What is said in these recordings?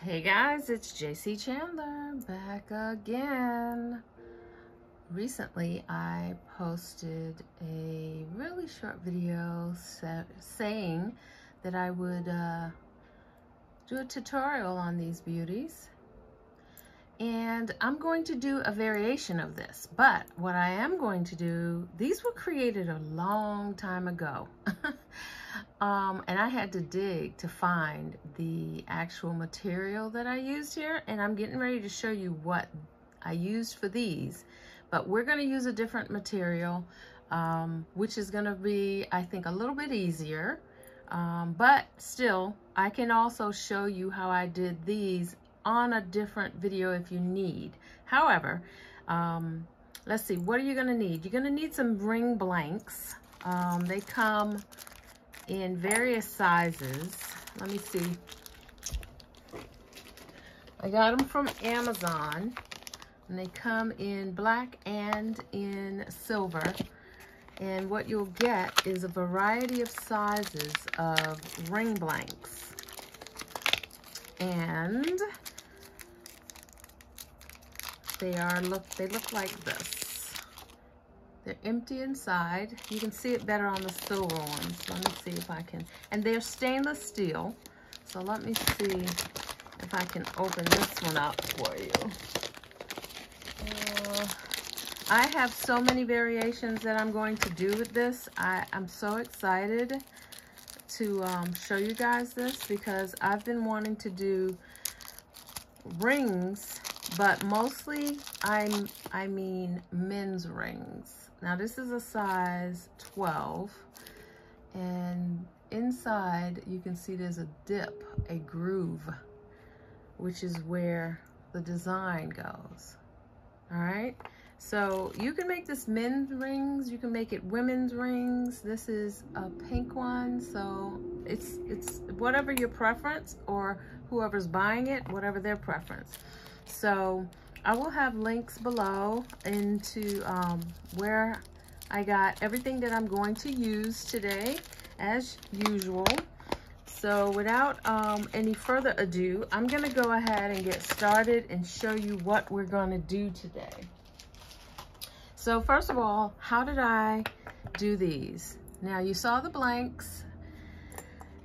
Hey guys, it's JayCee Chandler back again. Recently I posted a really short video saying that I would do a tutorial on these beauties, and I'm going to do a variation of this. But what I am going to do, these were created a long time ago. And I had to dig to find the actual material that I used here, and I'm getting ready to show you what I used for these. But we're going to use a different material, which is going to be, I think, a little bit easier. But still, I can also show you how I did these on a different video if you need. However, let's see, what are you going to need? You're going to need some ring blanks. They come in various sizes. Let me see. I got them from Amazon, and they come in black and in silver. And what you'll get is a variety of sizes of ring blanks. And they look like this. They're empty inside. You can see it better on the silver ones. Let me see if I can. And they're stainless steel. So let me see if I can open this one up for you. I have so many variations that I'm going to do with this. I'm so excited to show you guys this, because I've been wanting to do rings, but mostly I mean men's rings. Now this is a size 12, and inside you can see there's a dip, a groove, which is where the design goes. All right, so you can make this men's rings, you can make it women's rings. This is a pink one, so it's whatever your preference, or whoever's buying it, whatever their preference. So I will have links below into where I got everything that I'm going to use today, as usual. So without any further ado, I'm going to go ahead and get started and show you what we're going to do today. So first of all, how did I do these? Now you saw the blanks.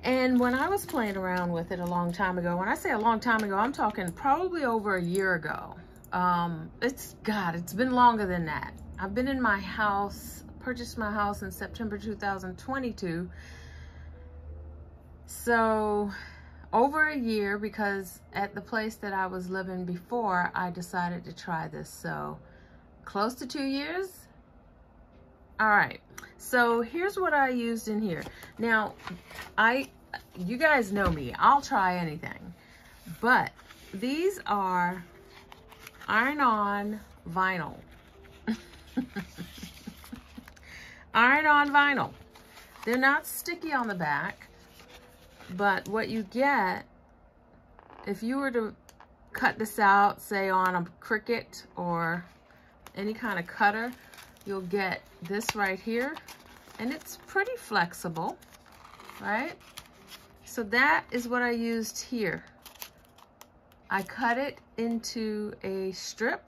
And when I was playing around with it a long time ago, when I say a long time ago, I'm talking probably over a year ago. It's been longer than that. I've been in my house, purchased my house in September 2022. So over a year, because at the place that I was living before, I decided to try this. So close to 2 years. All right, so here's what I used in here. Now, you guys know me, I'll try anything, but these are iron-on vinyl. Iron-on vinyl. They're not sticky on the back, but what you get, if you were to cut this out, say on a Cricut or any kind of cutter, you'll get this right here, and it's pretty flexible, right? So that is what I used here. I cut it into a strip,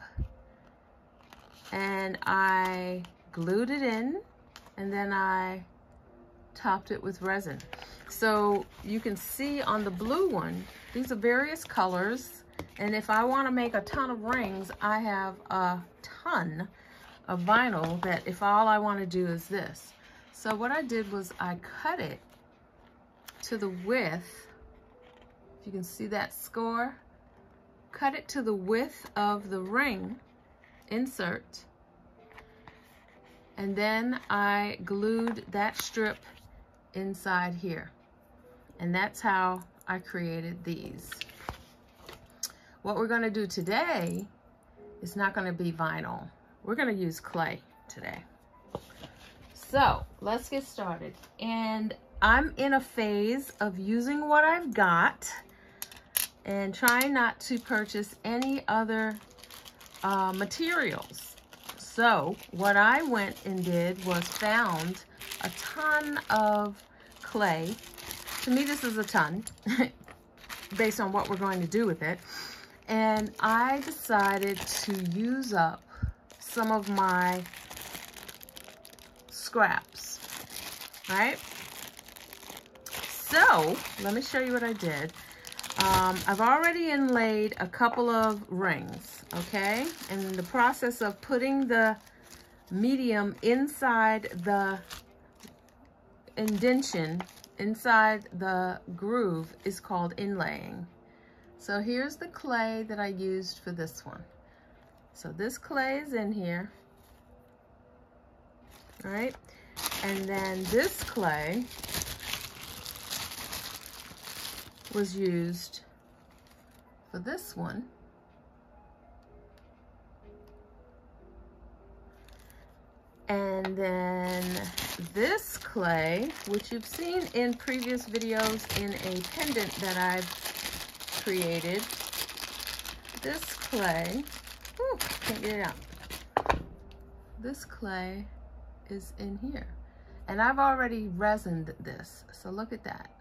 and I glued it in, and then I topped it with resin. So you can see on the blue one, these are various colors, and if I want to make a ton of rings, I have a ton of vinyl that if all I want to do is this. So what I did was I cut it to the width, if you can see that score, cut it to the width of the ring insert, and then I glued that strip inside here, and that's how I created these. What we're going to do today is not going to be vinyl. We're going to use clay today. So let's get started. And I'm in a phase of using what I've got and trying not to purchase any other materials. So what I went and did was found a ton of clay. To me, this is a ton. based on what we're going to do with it. And I decided to use up some of my scraps, right? So let me show you what I did. I've already inlaid a couple of rings, okay? And in the process of putting the medium inside the indentation, inside the groove, is called inlaying. So here's the clay that I used for this one. So this clay is in here, all right? And then this clay was used for this one. And then this clay, which you've seen in previous videos in a pendant that I've created. This clay, ooh, can't get it out. This clay is in here. And I've already resined this, so look at that.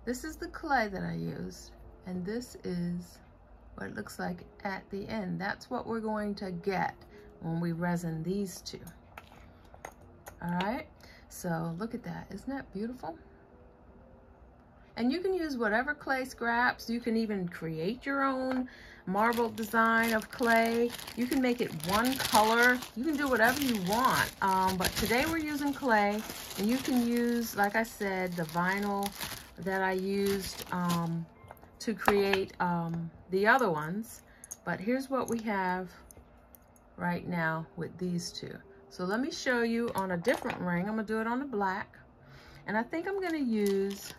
This is the clay that I used, and this is what it looks like at the end. That's what we're going to get when we resin these two. All right, so look at that. Isn't that beautiful? And you can use whatever clay scraps. You can even create your own marble design of clay. You can make it one color. You can do whatever you want. But today we're using clay, and you can use, like I said, the vinyl that I used to create the other ones. But here's what we have right now with these two. So let me show you on a different ring. I'm gonna do it on the black. And I think I'm gonna use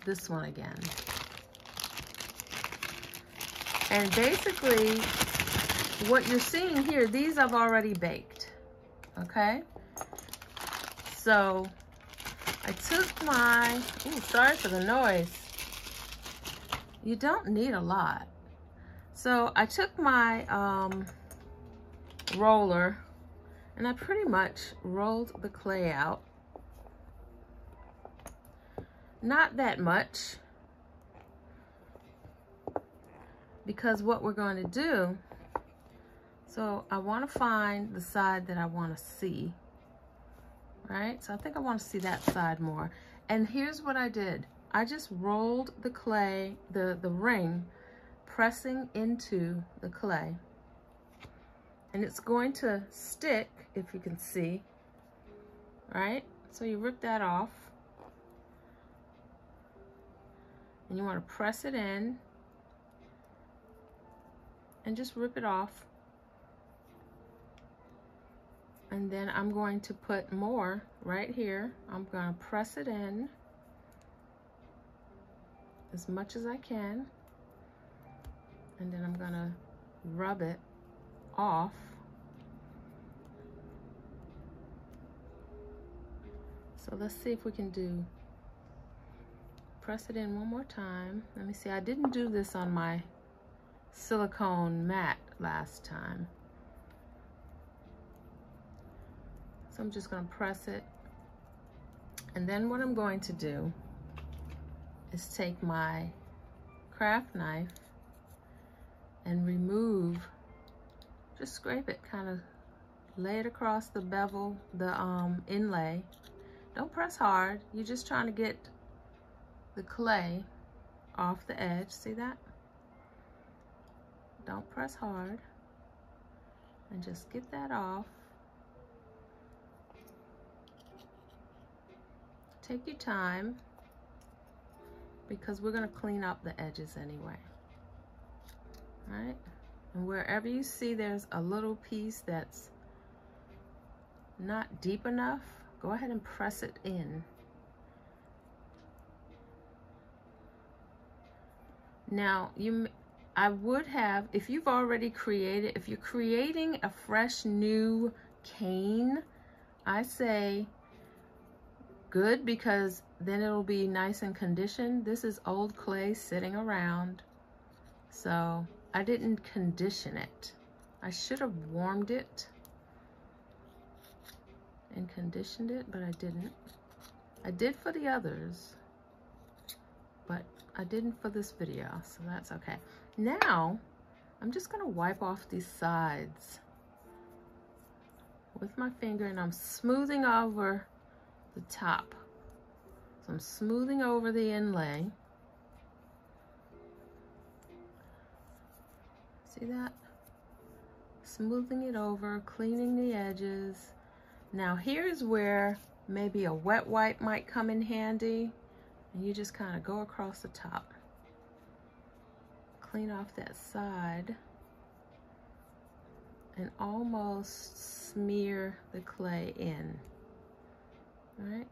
this one again. And basically what you're seeing here, these I've already baked, okay? So I took my, ooh, sorry for the noise. You don't need a lot. So I took my roller, and I pretty much rolled the clay out. Not that much, because what we're going to do, so I want to find the side that I want to see, right? So I think I want to see that side more. And here's what I did. I just rolled the clay, the ring, pressing into the clay. And it's going to stick, if you can see, right? So you rip that off. And you want to press it in and just rip it off. And then I'm going to put more right here. I'm going to press it in as much as I can. And then I'm going to rub it off. So let's see if we can do, press it in one more time. Let me see, I didn't do this on my silicone mat last time. So I'm just gonna press it. And then what I'm going to do is take my craft knife and remove, just scrape it, kind of lay it across the bevel, the inlay. Don't press hard. You're just trying to get the clay off the edge. See that? Don't press hard. And just get that off. Take your time, because we're going to clean up the edges anyway. All right? And wherever you see there's a little piece that's not deep enough, go ahead and press it in. Now, I would have, if you've already created, if you're creating a fresh new cane, I say good, because then it'll be nice and conditioned. This is old clay sitting around, so I didn't condition it. I should have warmed it and conditioned it, but I didn't. I did for the others, but I didn't for this video, so that's okay. Now, I'm just gonna wipe off these sides with my finger, and I'm smoothing over the top. So I'm smoothing over the inlay. See that? Smoothing it over, cleaning the edges. Now here's where maybe a wet wipe might come in handy. And you just kind of go across the top. Clean off that side. And almost smear the clay in. All right?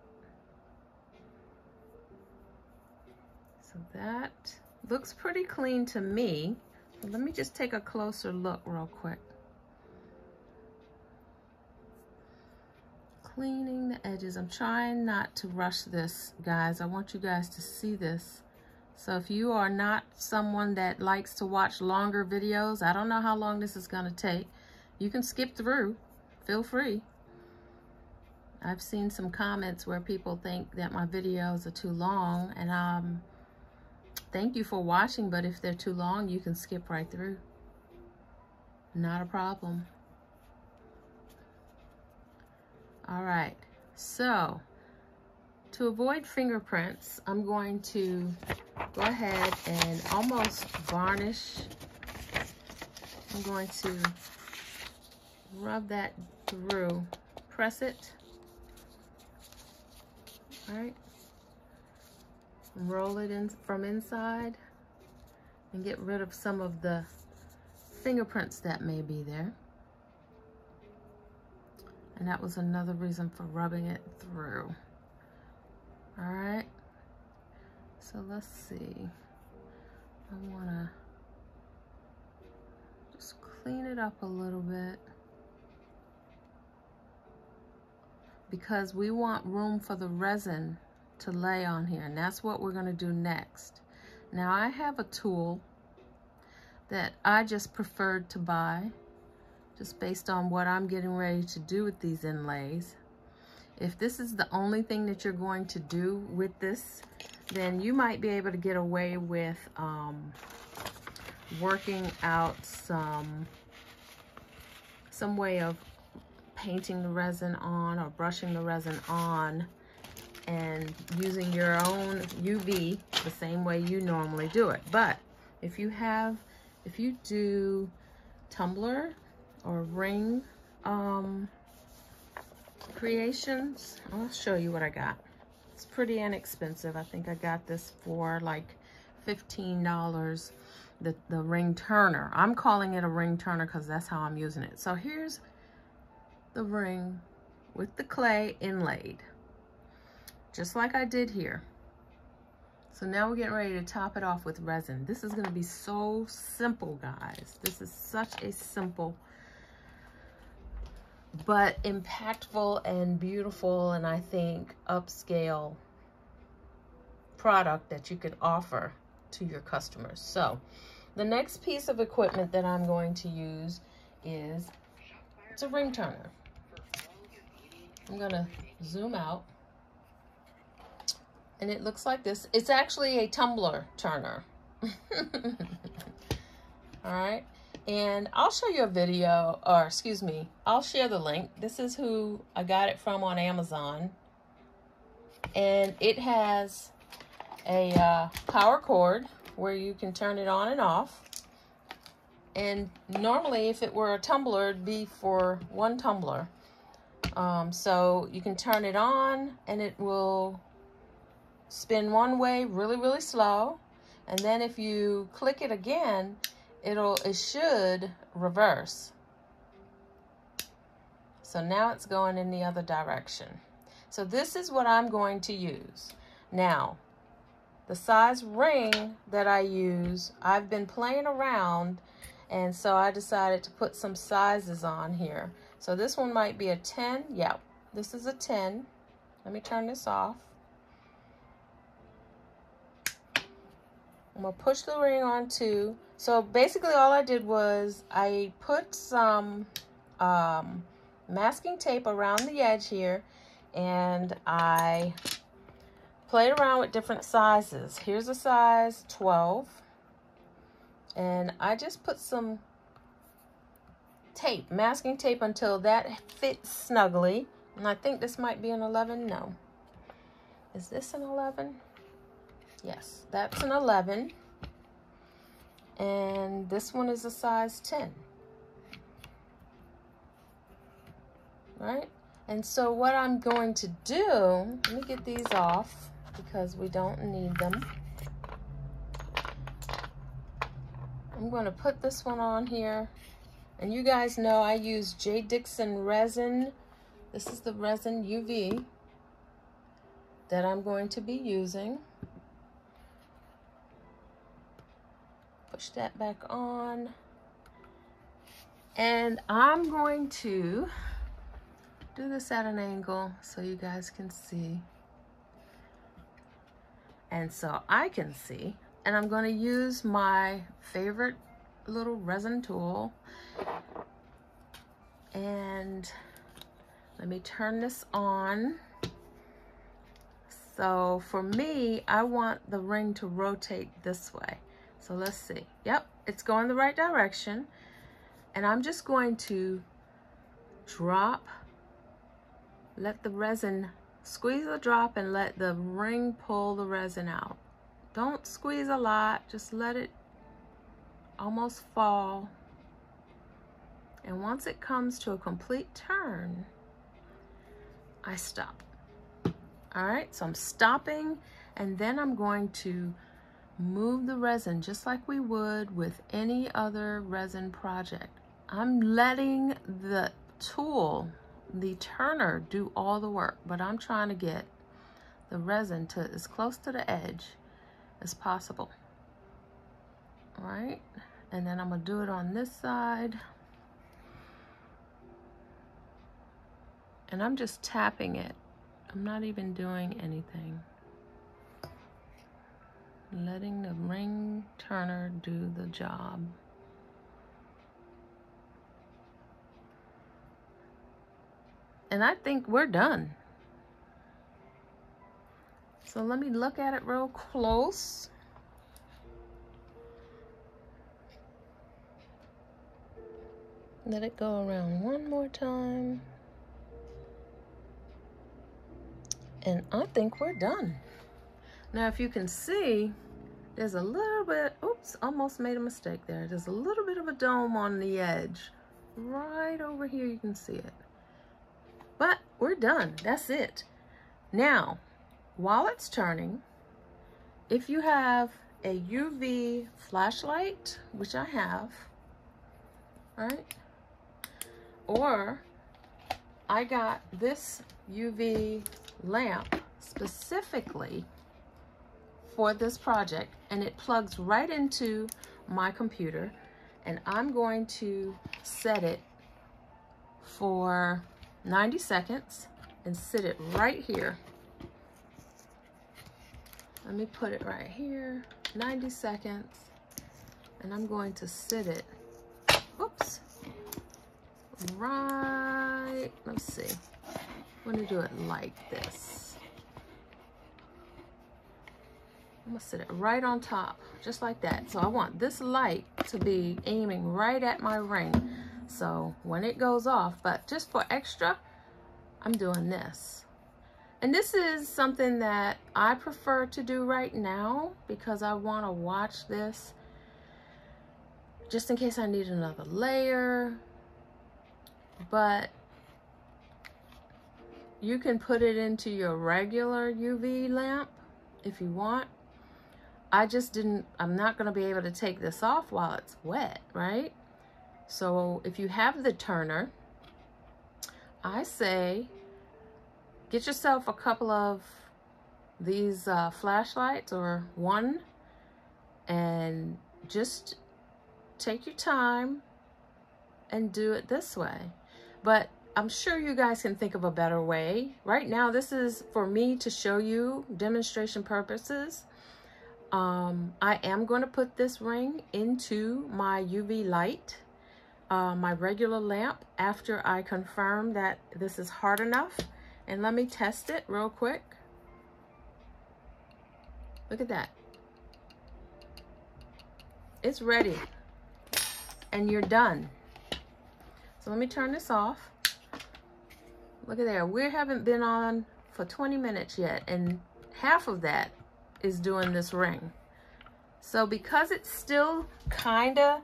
So that looks pretty clean to me. Let me just take a closer look real quick. Cleaning the edges. I'm trying not to rush this, guys. I want you guys to see this. So if you are not someone that likes to watch longer videos, I don't know how long this is going to take. You can skip through. Feel free. I've seen some comments where people think that my videos are too long, and thank you for watching, but if they're too long, you can skip right through. Not a problem. All right, so to avoid fingerprints, I'm going to go ahead and almost varnish. I'm going to rub that through, press it. All right. Roll it in from inside and get rid of some of the fingerprints that may be there. And that was another reason for rubbing it through. All right. So let's see. I want to just clean it up a little bit, because we want room for the resin to lay on here, and that's what we're going to do next. Now I have a tool that I just preferred to buy, just based on what I'm getting ready to do with these inlays. If this is the only thing that you're going to do with this, then you might be able to get away with working out some way of painting the resin on or brushing the resin on and using your own UV the same way you normally do it. But if you do tumbler or ring creations, I'll show you what I got. It's pretty inexpensive. I think I got this for like $15, the ring turner. I'm calling it a ring turner because that's how I'm using it. So here's the ring with the clay inlaid, just like I did here. So now we're getting ready to top it off with resin. This is going to be so simple, guys. This is such a simple but impactful and beautiful, and I think upscale product that you could offer to your customers. So the next piece of equipment that I'm going to use is, it's a ring turner. I'm gonna zoom out, and it looks like this. It's actually a tumbler turner. All right, and I'll show you a video, or excuse me, I'll share the link. This is who I got it from on Amazon, and it has a power cord where you can turn it on and off. And normally, if it were a tumbler, it'd be for one tumbler. So you can turn it on and it will spin one way really, really slow. And then if you click it again, it should reverse. So now it's going in the other direction. So this is what I'm going to use. Now, the size ring that I use, I've been playing around, and so I decided to put some sizes on here. So this one might be a 10. Yeah, this is a 10. Let me turn this off. I'm gonna push the ring on too. So basically all I did was I put some masking tape around the edge here, and I played around with different sizes. Here's a size 12. And I just put some tape, masking tape, until that fits snugly. And I think this might be an 11. No. Is this an 11? Yes, that's an 11. And this one is a size 10. Right? And so what I'm going to do, let me get these off because we don't need them. I'm going to put this one on here. And you guys know I use J. Dixon resin. This is the resin UV that I'm going to be using. Push that back on. And I'm going to do this at an angle so you guys can see. And so I can see. And I'm going to use my favorite little resin tool. And let me turn this on. So for me, I want the ring to rotate this way. So let's see. Yep, it's going the right direction. And I'm just going to drop, let the resin, squeeze the drop and let the ring pull the resin out. Don't squeeze a lot, just let it almost fall. And once it comes to a complete turn, I stop. All right, so I'm stopping, and then I'm going to move the resin just like we would with any other resin project. I'm letting the tool, the turner, do all the work, but I'm trying to get the resin to as close to the edge as possible. All right, and then I'm gonna do it on this side. And I'm just tapping it. I'm not even doing anything. Letting the ring turner do the job. And I think we're done. So let me look at it real close. Let it go around one more time. And I think we're done. Now, if you can see, there's a little bit, oops, almost made a mistake there. There's a little bit of a dome on the edge. Right over here, you can see it. But we're done, that's it. Now, while it's turning, if you have a UV flashlight, which I have, right? Or I got this UV lamp specifically for this project, and it plugs right into my computer, and I'm going to set it for 90 seconds and sit it right here. Let me put it right here, 90 seconds, and I'm going to sit it, whoops, right, let's see, I'm gonna do it like this. I'm gonna sit it right on top, just like that. So I want this light to be aiming right at my ring. So when it goes off, but just for extra, I'm doing this. And this is something that I prefer to do right now because I wanna watch this just in case I need another layer. But you can put it into your regular UV lamp if you want. I'm not gonna be able to take this off while it's wet, right? So if you have the turner, I say get yourself a couple of these flashlights or one, and just take your time and do it this way. But I'm sure you guys can think of a better way. Right now, this is for me to show you demonstration purposes. I am going to put this ring into my UV light, my regular lamp, after I confirm that this is hard enough. And let me test it real quick. Look at that. It's ready. And you're done. So let me turn this off. Look at there. We haven't been on for 20 minutes yet, and half of that is doing this ring. So because it's still kind of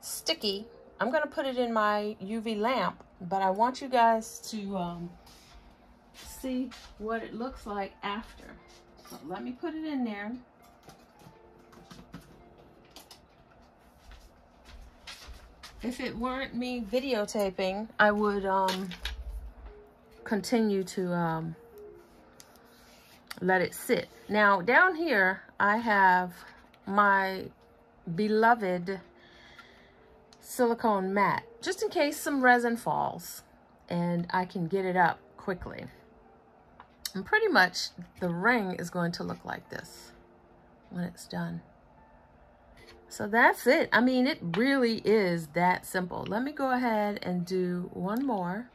sticky, I'm going to put it in my UV lamp, but I want you guys to see what it looks like after. So let me put it in there. If it weren't me videotaping, I would continue to let it sit. Now down here I have my beloved silicone mat, just in case some resin falls and I can get it up quickly. And pretty much the ring is going to look like this when it's done. So that's it. I mean, it really is that simple. Let me go ahead and do one more.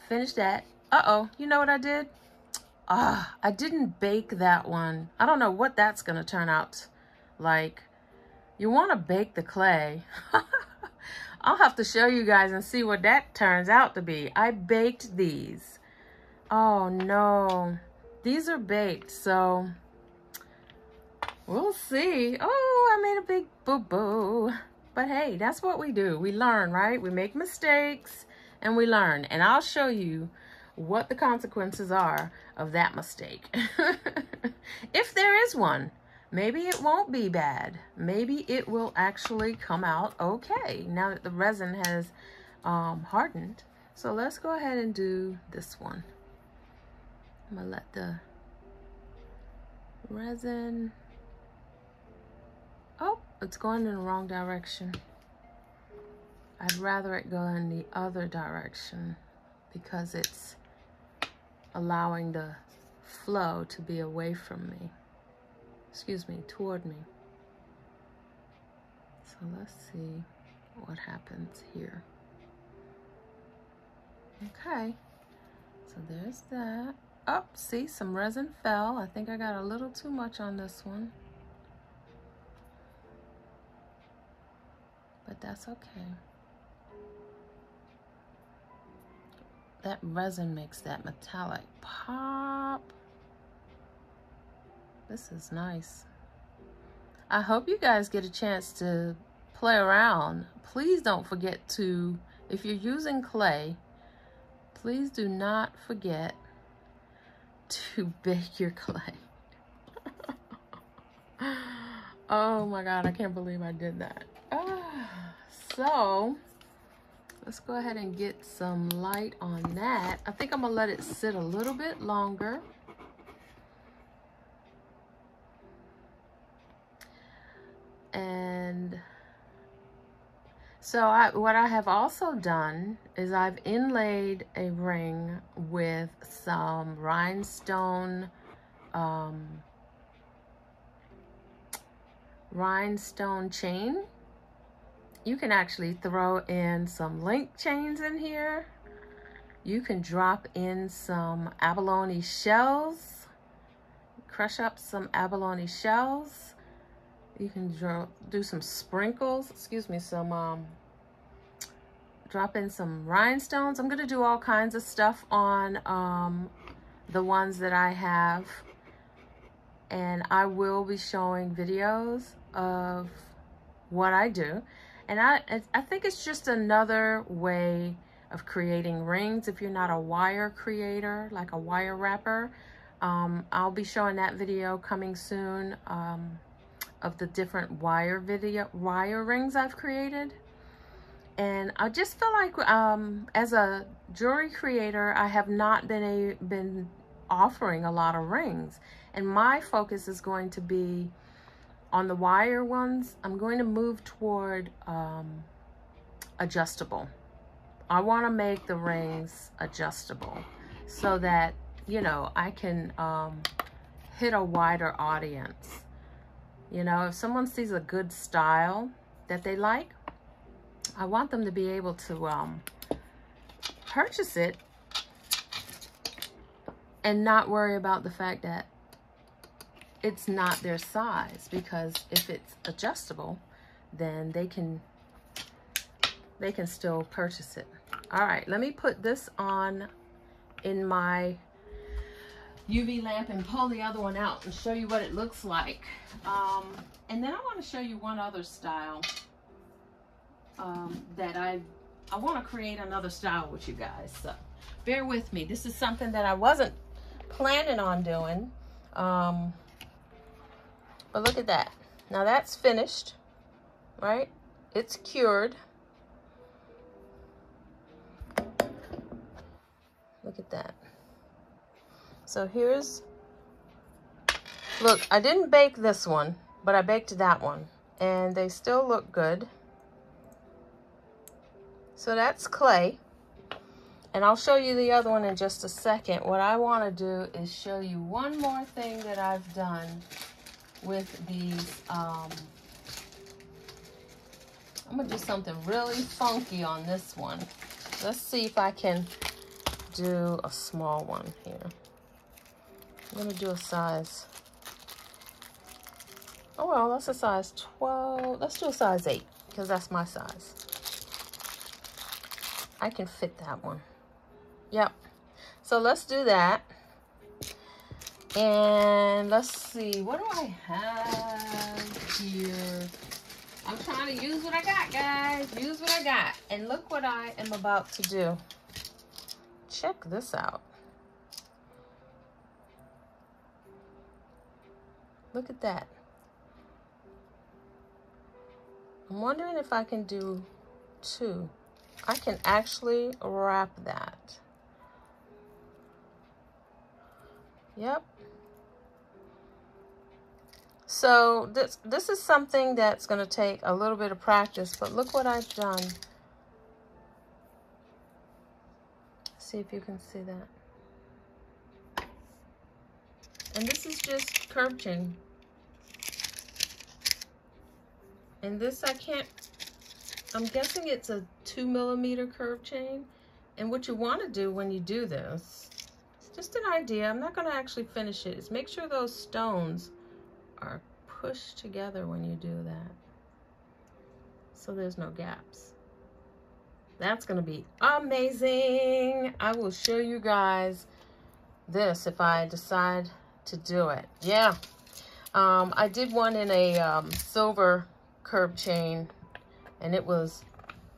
Finish that. Uh-oh, you know what I did? I didn't bake that one. I don't know what that's gonna turn out like. You wanna bake the clay. I'll have to show you guys and see what that turns out to be. I baked these. Oh no, these are baked, so we'll see. Oh, I made a big boo-boo. But hey, that's what we do. We learn, right? We make mistakes and we learn. And I'll show you what the consequences are of that mistake. If there is one. Maybe it won't be bad. Maybe it will actually come out okay now that the resin has hardened. So let's go ahead and do this one. I'm gonna let the resin... Oh, it's going in the wrong direction. I'd rather it go in the other direction because it's allowing the flow to be away from me. Excuse me, toward me. So let's see what happens here. Okay, so there's that. Oh, see, some resin fell. I think I got a little too much on this one. But that's okay. That resin makes that metallic pop. This is nice. I hope you guys get a chance to play around. Please don't forget to, if you're using clay, please do not forget to bake your clay. Oh my God, I can't believe I did that. So let's go ahead and get some light on that. I think I'm gonna let it sit a little bit longer. And so what I have also done is I've inlaid a ring with some rhinestone chain. You can actually throw in some link chains in here. You can drop in some abalone shells, crush up some abalone shells. You can do some sprinkles, excuse me, drop in some rhinestones. I'm gonna do all kinds of stuff on the ones that I have. And I will be showing videos of what I do. And I think it's just another way of creating rings if you're not a wire creator, like a wire wrapper. I'll be showing that video coming soon. Of the different wire rings I've created. And I just feel like as a jewelry creator, I have not been offering a lot of rings, and my focus is going to be on the wire ones. I'm going to move toward adjustable. I want to make the rings adjustable so that, you know, I can hit a wider audience. You know, if someone sees a good style that they like, I want them to be able to purchase it and not worry about the fact that it's not their size, because if it's adjustable, then they can still purchase it. All right, let me put this on in my UV lamp and pull the other one out and show you what it looks like. And then I want to show you one other style that I want to create another style with you guys. So bear with me. This is something that I wasn't planning on doing. But look at that. Now that's finished, right? It's cured. Look at that. So here's, look, I didn't bake this one, but I baked that one, and they still look good. So that's clay, and I'll show you the other one in just a second. What I want to do is show you one more thing that I've done with these. I'm gonna do something really funky on this one. Let's see if I can do a small one here. I'm gonna do a size, oh well, that's a size 12. Let's do a size 8, because that's my size. I can fit that one. Yep. So let's do that. And let's see, what do I have here? I'm trying to use what I got, guys. Use what I got. And look what I am about to do. Check this out. Look at that. I'm wondering if I can do 2. I can actually wrap that. Yep. So this is something that's going to take a little bit of practice, but look what I've done. See if you can see that. And this is just curb chain. And this I'm guessing it's a 2mm curb chain. And what you want to do when you do this, it's just an idea, I'm not going to actually finish it, is make sure those stones are pushed together when you do that, so there's no gaps. That's going to be amazing. I will show you guys this if I decide to do it. Yeah. I did one in a silver curb chain, and it was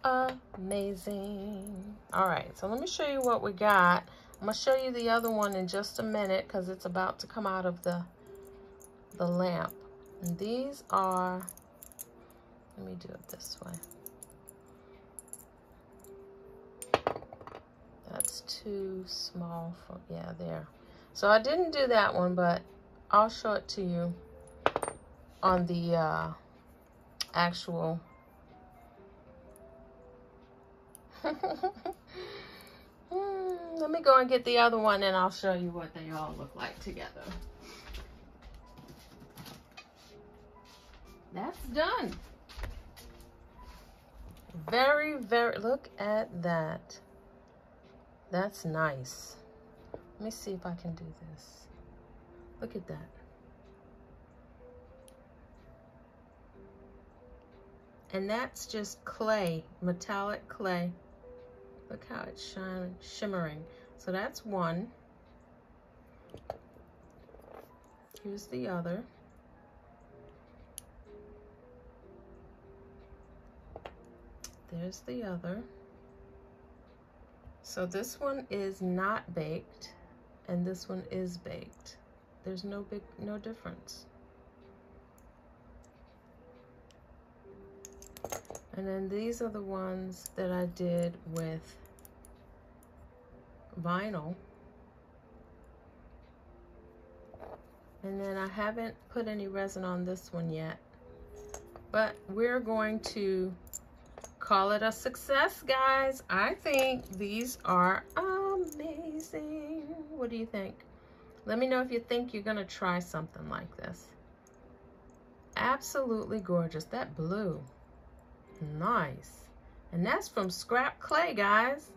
amazing. All right, so let me show you what we got. I'm going to show you the other one in just a minute, because it's about to come out of the lamp. And these are, let me do it this way. That's too small for, yeah, there. So I didn't do that one, but I'll show it to you on the actual. Let me go and get the other one, and I'll show you what they all look like together. That's done. Very, very, look at that. That's nice. Let me see if I can do this. Look at that. And that's just clay, metallic clay. Look how it's shimmering. So that's one. Here's the other. There's the other. So this one is not baked, and this one is baked. There's no difference. And then these are the ones that I did with vinyl. And then I haven't put any resin on this one yet, but we're going to call it a success, guys. I think these are amazing. What do you think? Let me know if you think you're gonna try something like this. Absolutely gorgeous. That blue, nice. And that's from scrap clay, guys.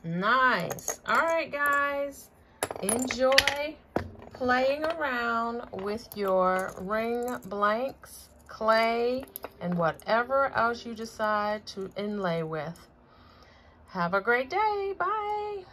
Nice. All right, guys, enjoy playing around with your ring blanks, clay, and whatever else you decide to inlay with. Have a great day. Bye.